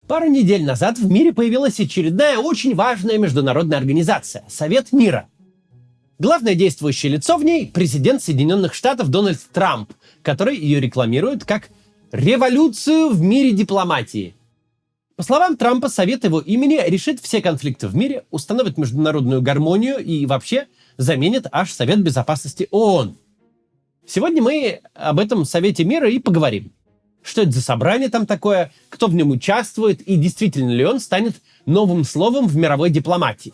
Пару недель назад в мире появилась очередная очень важная международная организация – Совет мира. Главное действующее лицо в ней – президент Соединенных Штатов Дональд Трамп, который ее рекламирует как «революцию в мире дипломатии». По словам Трампа, Совет его имени решит все конфликты в мире, установит международную гармонию и вообще заменит аж Совет Безопасности ООН. Сегодня мы об этом Совете мира и поговорим. Что это за собрание там такое, кто в нем участвует и действительно ли он станет новым словом в мировой дипломатии.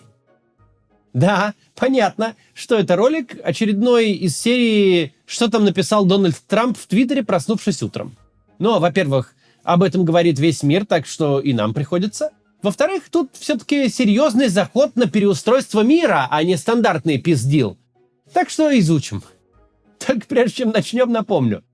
Да, понятно, что это ролик очередной из серии «Что там написал Дональд Трамп в Твиттере, проснувшись утром». Но, во-первых, об этом говорит весь мир, так что и нам приходится. Во-вторых, тут все-таки серьезный заход на переустройство мира, а не стандартный пиздил. Так что изучим. Так прежде чем начнем, напомню.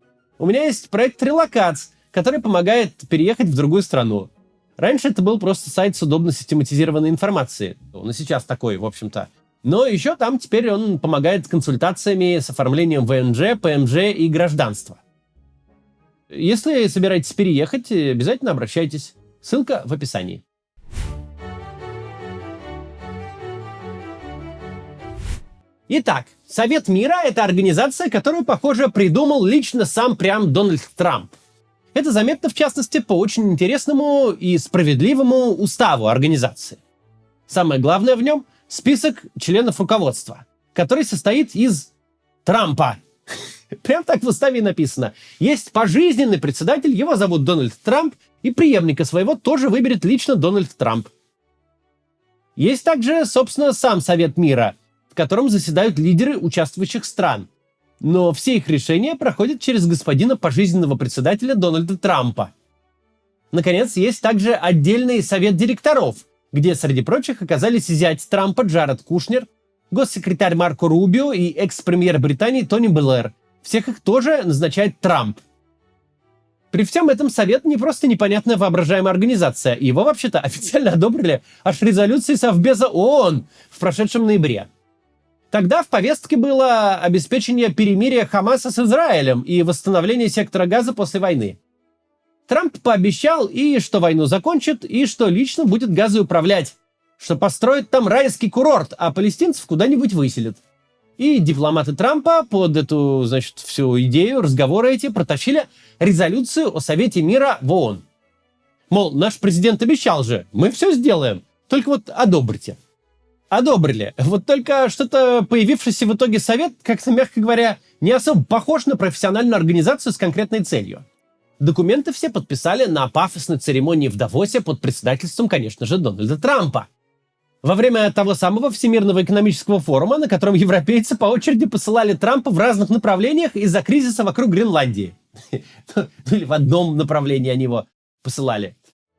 У меня есть проект Relocats, который помогает переехать в другую страну. Раньше это был просто сайт с удобно систематизированной информацией. Он и сейчас такой, в общем-то. Но еще там теперь он помогает с консультациями с оформлением ВНЖ, ПМЖ и гражданства. Если собираетесь переехать, обязательно обращайтесь. Ссылка в описании. Итак, Совет мира – это организация, которую, похоже, придумал лично сам прям Дональд Трамп. Это заметно, в частности, по очень интересному и справедливому уставу организации. Самое главное в нем – список членов руководства, который состоит из Трампа. Прям так в уставе и написано. Есть пожизненный председатель, его зовут Дональд Трамп, и преемника своего тоже выберет лично Дональд Трамп. Есть также, собственно, сам Совет мира, в котором заседают лидеры участвующих стран. Но все их решения проходят через господина пожизненного председателя Дональда Трампа. Наконец, есть также отдельный совет директоров, где среди прочих оказались зять Трампа Джаред Кушнер, госсекретарь Марко Рубио и экс-премьер Британии Тони Блэр. Всех их тоже назначает Трамп. При всем этом Совет не просто непонятная воображаемая организация. Его вообще-то официально одобрили аж резолюцией Совбеза ООН в прошедшем ноябре. Тогда в повестке было обеспечение перемирия Хамаса с Израилем и восстановление сектора Газа после войны. Трамп пообещал и что войну закончит, и что лично будет Газой управлять, что построит там райский курорт, а палестинцев куда-нибудь выселит. И дипломаты Трампа под эту, всю идею, разговоры эти протащили резолюцию о Совете мира в ООН. Мол, наш президент обещал же, мы все сделаем, только вот одобрите. Одобрили. Вот только что-то появившийся в итоге совет, как-то, мягко говоря, не особо похож на профессиональную организацию с конкретной целью. Документы все подписали на пафосной церемонии в Давосе под председательством, конечно же, Дональда Трампа. Во время того самого Всемирного экономического форума, на котором европейцы по очереди посылали Трампа в разных направлениях из-за кризиса вокруг Гренландии. Или в одном направлении они его посылали.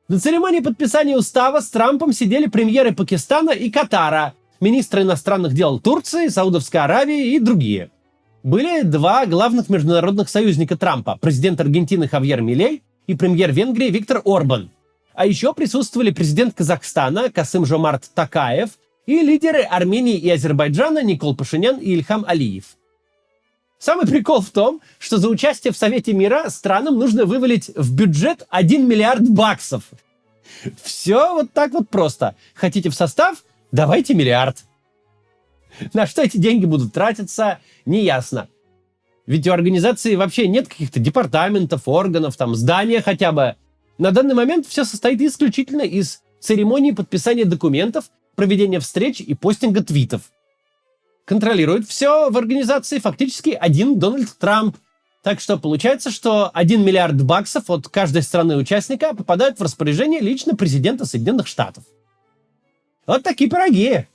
На церемонии подписания устава с Трампом сидели премьеры Пакистана и Катара, министры иностранных дел Турции, Саудовской Аравии и другие. Были два главных международных союзника Трампа – президент Аргентины Хавьер Милей и премьер Венгрии Виктор Орбан. А еще присутствовали президент Казахстана Касым-Жомарт Токаев и лидеры Армении и Азербайджана Никол Пашинян и Ильхам Алиев. Самый прикол в том, что за участие в Совете мира странам нужно вывалить в бюджет 1 миллиард баксов. Все вот так вот просто. Хотите в состав? Давайте миллиард. На что эти деньги будут тратиться, неясно. Ведь у организации вообще нет каких-то департаментов, органов, там, здания хотя бы. На данный момент все состоит исключительно из церемонии подписания документов, проведения встреч и постинга твитов. Контролирует все в организации фактически один Дональд Трамп. Так что получается, что 1 миллиард баксов от каждой страны-участника попадают в распоряжение лично президента Соединенных Штатов. Вот такие пироги.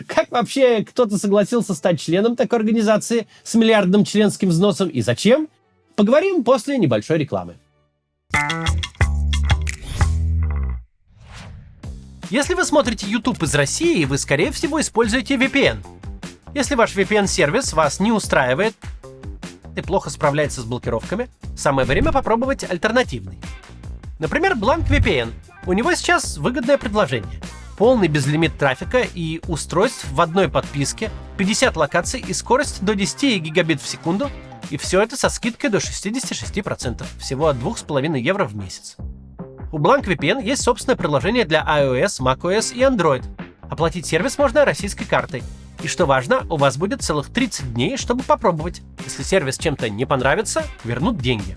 Как вообще кто-то согласился стать членом такой организации с миллиардным членским взносом и зачем? Поговорим после небольшой рекламы. Если вы смотрите YouTube из России, вы, скорее всего, используете VPN. Если ваш VPN-сервис вас не устраивает и плохо справляется с блокировками, самое время попробовать альтернативный. Например, Blank VPN. У него сейчас выгодное предложение. Полный безлимит трафика и устройств в одной подписке, 50 локаций и скорость до 10 гигабит в секунду, и все это со скидкой до 66%, всего от 2,5 евро в месяц. У BlankVPN есть собственное приложение для iOS, macOS и Android. Оплатить сервис можно российской картой. И что важно, у вас будет целых 30 дней, чтобы попробовать. Если сервис чем-то не понравится, вернут деньги.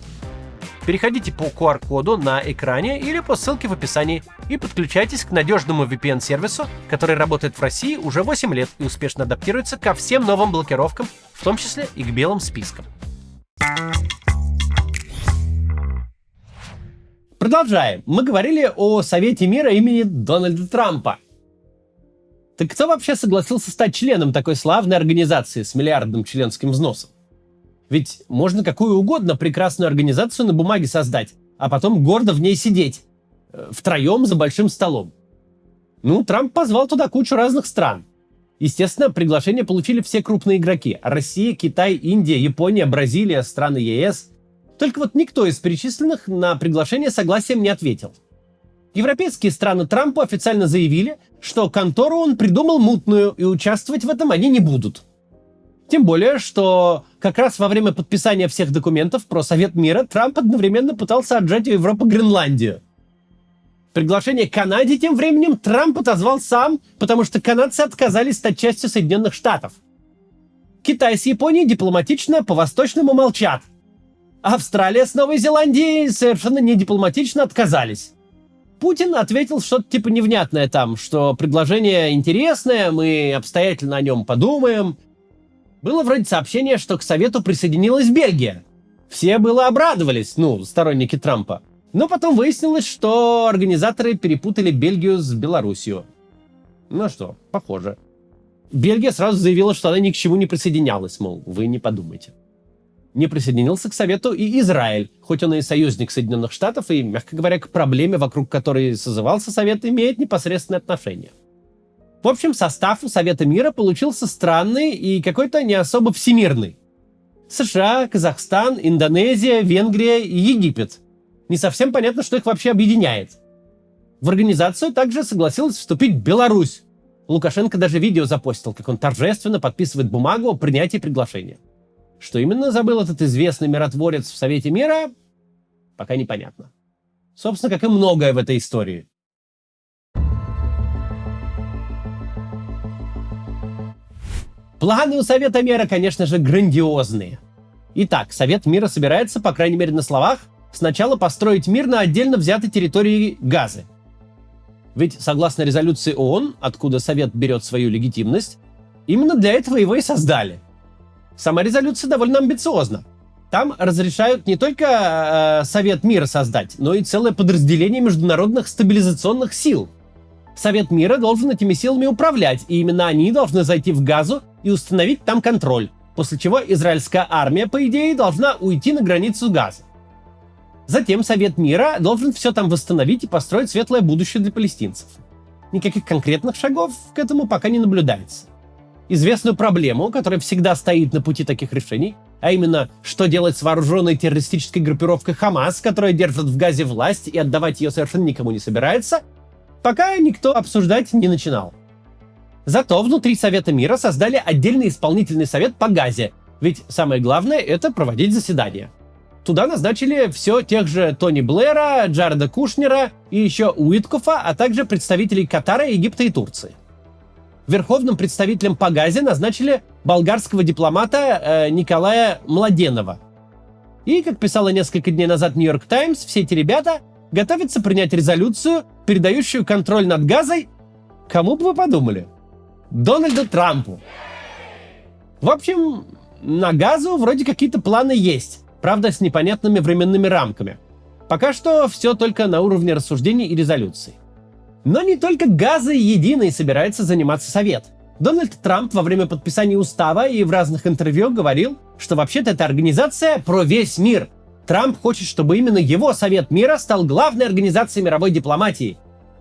Переходите по QR-коду на экране или по ссылке в описании и подключайтесь к надежному VPN-сервису, который работает в России уже 8 лет и успешно адаптируется ко всем новым блокировкам, в том числе и к белым спискам. Продолжаем. Мы говорили о Совете мира имени Дональда Трампа. Так кто вообще согласился стать членом такой славной организации с миллиардным членским взносом? Ведь можно какую угодно прекрасную организацию на бумаге создать, а потом гордо в ней сидеть. Втроем за большим столом. Трамп позвал туда кучу разных стран. Естественно, приглашение получили все крупные игроки. Россия, Китай, Индия, Япония, Бразилия, страны ЕС. Только вот никто из перечисленных на приглашение согласием не ответил. Европейские страны Трампу официально заявили, что контору он придумал мутную, и участвовать в этом они не будут. Тем более, что как раз во время подписания всех документов про Совет мира Трамп одновременно пытался отжать у Европы Гренландию. Приглашение Канаде тем временем Трамп отозвал сам, потому что канадцы отказались стать частью Соединенных Штатов. Китай с Японией дипломатично по-восточному молчат. Австралия с Новой Зеландией совершенно недипломатично отказались. Путин ответил что-то типа невнятное там, что предложение интересное, мы обстоятельно о нем подумаем. Было вроде сообщение, что к Совету присоединилась Бельгия. Все было обрадовались, сторонники Трампа. Но потом выяснилось, что организаторы перепутали Бельгию с Белоруссией. Похоже. Бельгия сразу заявила, что она ни к чему не присоединялась, мол, вы не подумайте. Не присоединился к Совету и Израиль, хоть он и союзник Соединенных Штатов, и, мягко говоря, к проблеме, вокруг которой созывался Совет, имеет непосредственное отношение. В общем, состав у Совета мира получился странный и какой-то не особо всемирный. США, Казахстан, Индонезия, Венгрия и Египет. Не совсем понятно, что их вообще объединяет. В организацию также согласилась вступить Беларусь. Лукашенко даже видео запостил, как он торжественно подписывает бумагу о принятии приглашения. Что именно забыл этот известный миротворец в Совете мира, пока непонятно. Собственно, как и многое в этой истории. Планы у Совета мира, конечно же, грандиозные. Итак, Совет мира собирается, по крайней мере на словах, сначала построить мир на отдельно взятой территории Газы. Ведь, согласно резолюции ООН, откуда Совет берет свою легитимность, именно для этого его и создали. Сама резолюция довольно амбициозна. Там разрешают не только Совет мира создать, но и целое подразделение международных стабилизационных сил. Совет мира должен этими силами управлять, и именно они должны зайти в Газу и установить там контроль, после чего израильская армия, по идее, должна уйти на границу Газы. Затем Совет мира должен все там восстановить и построить светлое будущее для палестинцев. Никаких конкретных шагов к этому пока не наблюдается. Известную проблему, которая всегда стоит на пути таких решений, а именно, что делать с вооруженной террористической группировкой Хамас, которая держит в Газе власть и отдавать ее совершенно никому не собирается, пока никто обсуждать не начинал. Зато внутри Совета мира создали отдельный исполнительный совет по Газе, ведь самое главное — это проводить заседания. Туда назначили все тех же Тони Блэра, Джареда Кушнера и еще Уиткофа, а также представителей Катара, Египта и Турции. Верховным представителем по Газе назначили болгарского дипломата Николая Младенова. И, как писала несколько дней назад Нью-Йорк Таймс, все эти ребята готовятся принять резолюцию, передающую контроль над Газой, кому бы вы подумали? Дональду Трампу. В общем, на Газу вроде какие-то планы есть, правда, с непонятными временными рамками. Пока что все только на уровне рассуждений и резолюций. Но не только Газой единой собирается заниматься Совет. Дональд Трамп во время подписания устава и в разных интервью говорил, что вообще-то эта организация про весь мир. Трамп хочет, чтобы именно его Совет мира стал главной организацией мировой дипломатии.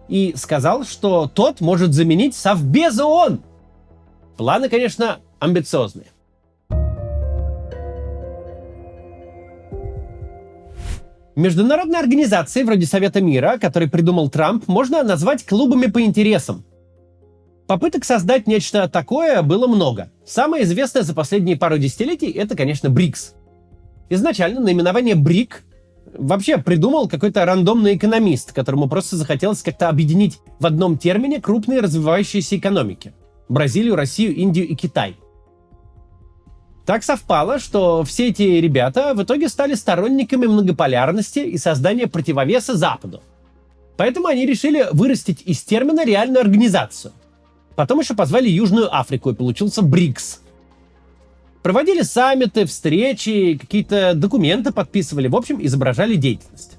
И сказал, что тот может заменить Совбез ООН. Планы, конечно, амбициозные. Международные организации вроде Совета мира, который придумал Трамп, можно назвать клубами по интересам. Попыток создать нечто такое было много. Самое известное за последние пару десятилетий — это, конечно, БРИКС. Изначально наименование БРИК вообще придумал какой-то рандомный экономист, которому просто захотелось как-то объединить в одном термине крупные развивающиеся экономики. Бразилию, Россию, Индию и Китай. Так совпало, что все эти ребята в итоге стали сторонниками многополярности и создания противовеса Западу. Поэтому они решили вырастить из термина реальную организацию. Потом еще позвали Южную Африку, и получился БРИКС. Проводили саммиты, встречи, какие-то документы подписывали, в общем, изображали деятельность.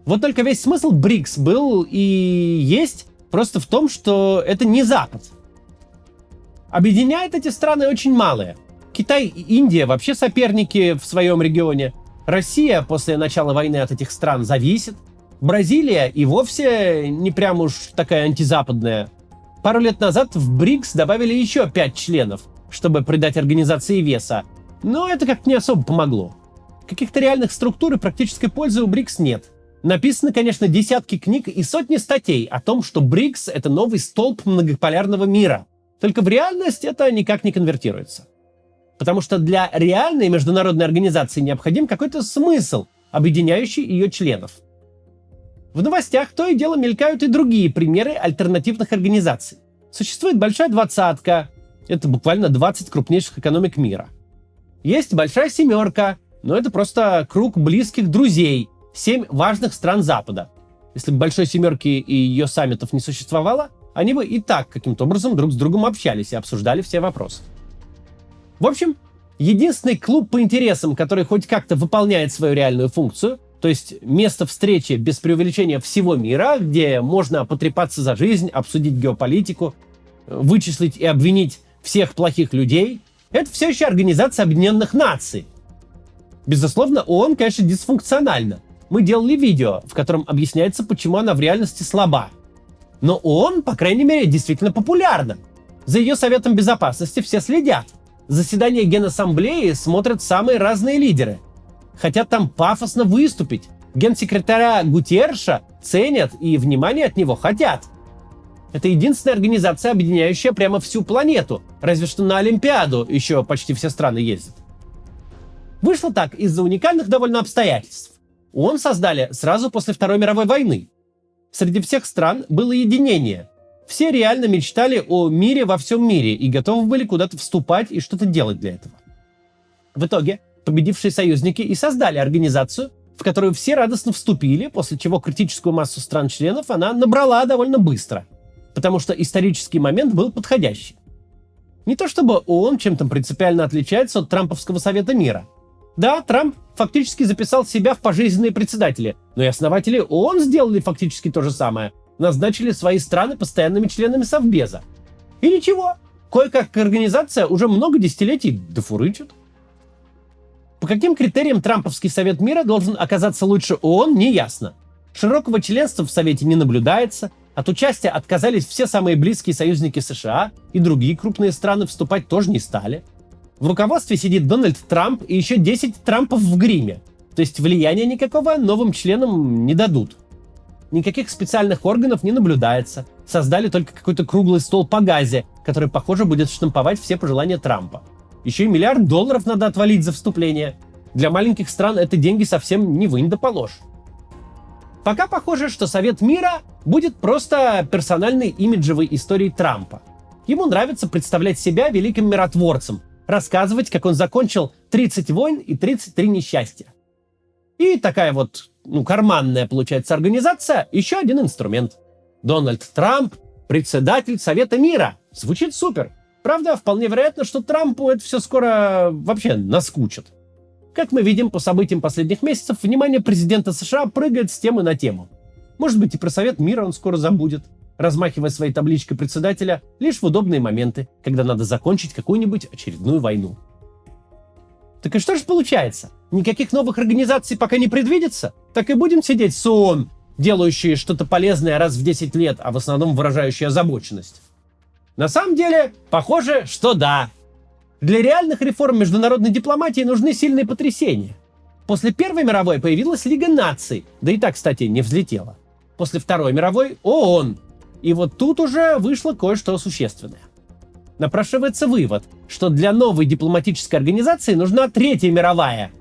Вот только весь смысл БРИКС был и есть просто в том, что это не Запад. Объединяет эти страны очень малое. Китай и Индия вообще соперники в своем регионе. Россия после начала войны от этих стран зависит. Бразилия и вовсе не прям уж такая антизападная. Пару лет назад в БРИКС добавили еще 5 членов, чтобы придать организации веса. Но это как-то не особо помогло. Каких-то реальных структур и практической пользы у БРИКС нет. Написано, конечно, десятки книг и сотни статей о том, что БРИКС — это новый столб многополярного мира. Только в реальность это никак не конвертируется. Потому что для реальной международной организации необходим какой-то смысл, объединяющий ее членов. В новостях то и дело мелькают и другие примеры альтернативных организаций. Существует Большая Двадцатка, это буквально 20 крупнейших экономик мира. Есть Большая Семерка, но это просто круг близких друзей, 7 важных стран Запада. Если бы Большой Семерки и ее саммитов не существовало, они бы и так каким-то образом друг с другом общались и обсуждали все вопросы. В общем, единственный клуб по интересам, который хоть как-то выполняет свою реальную функцию, то есть место встречи без преувеличения всего мира, где можно потрепаться за жизнь, обсудить геополитику, вычислить и обвинить всех плохих людей, это все еще Организация Объединенных Наций. Безусловно, ООН, конечно, дисфункциональна. Мы делали видео, в котором объясняется, почему она в реальности слаба. Но ООН, по крайней мере, действительно популярна. За ее Советом Безопасности все следят. Заседания Генассамблеи смотрят самые разные лидеры. Хотят там пафосно выступить. Генсекретаря Гутерреша ценят и внимание от него хотят. Это единственная организация, объединяющая прямо всю планету. Разве что на Олимпиаду еще почти все страны ездят. Вышло так из-за уникальных довольно обстоятельств. ООН создали сразу после Второй мировой войны. Среди всех стран было единение. Все реально мечтали о мире во всем мире и готовы были куда-то вступать и что-то делать для этого. В итоге победившие союзники и создали организацию, в которую все радостно вступили, после чего критическую массу стран-членов она набрала довольно быстро, потому что исторический момент был подходящий. Не то чтобы ООН чем-то принципиально отличается от Трамповского Совета мира. Да, Трамп фактически записал себя в пожизненные председатели, но и основатели ООН сделали фактически то же самое. Назначили свои страны постоянными членами Совбеза. И ничего, кое-как организация уже много десятилетий дофурычит. По каким критериям Трамповский Совет мира должен оказаться лучше ООН, не ясно. Широкого членства в Совете не наблюдается, от участия отказались все самые близкие союзники США, и другие крупные страны вступать тоже не стали. В руководстве сидит Дональд Трамп и еще 10 Трампов в гриме, то есть влияния никакого новым членам не дадут. Никаких специальных органов не наблюдается. Создали только какой-то круглый стол по газе, который, похоже, будет штамповать все пожелания Трампа. Еще и $1 миллиард надо отвалить за вступление. Для маленьких стран это деньги совсем не вынь да положь. Пока похоже, что Совет мира будет просто персональной имиджевой историей Трампа. Ему нравится представлять себя великим миротворцем, рассказывать, как он закончил 30 войн и 33 несчастья. И такая вот, карманная, получается, организация, еще один инструмент. Дональд Трамп, председатель Совета мира. Звучит супер. Правда, вполне вероятно, что Трампу это все скоро вообще наскучит. Как мы видим по событиям последних месяцев, внимание президента США прыгает с темы на тему. Может быть, и про Совет мира он скоро забудет, размахивая своей табличкой председателя лишь в удобные моменты, когда надо закончить какую-нибудь очередную войну. Так и что же получается? Никаких новых организаций пока не предвидится? Так и будем сидеть с ООН, делающие что-то полезное раз в 10 лет, а в основном выражающие озабоченность? На самом деле, похоже, что да. Для реальных реформ международной дипломатии нужны сильные потрясения. После Первой мировой появилась Лига наций, да и так, кстати, не взлетела. После Второй мировой — ООН. И вот тут уже вышло кое-что существенное. Напрашивается вывод, что для новой дипломатической организации нужна Третья мировая.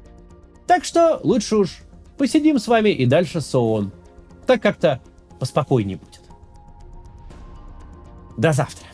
Так что лучше уж посидим с вами и дальше с ООН. Так как-то поспокойнее будет. До завтра.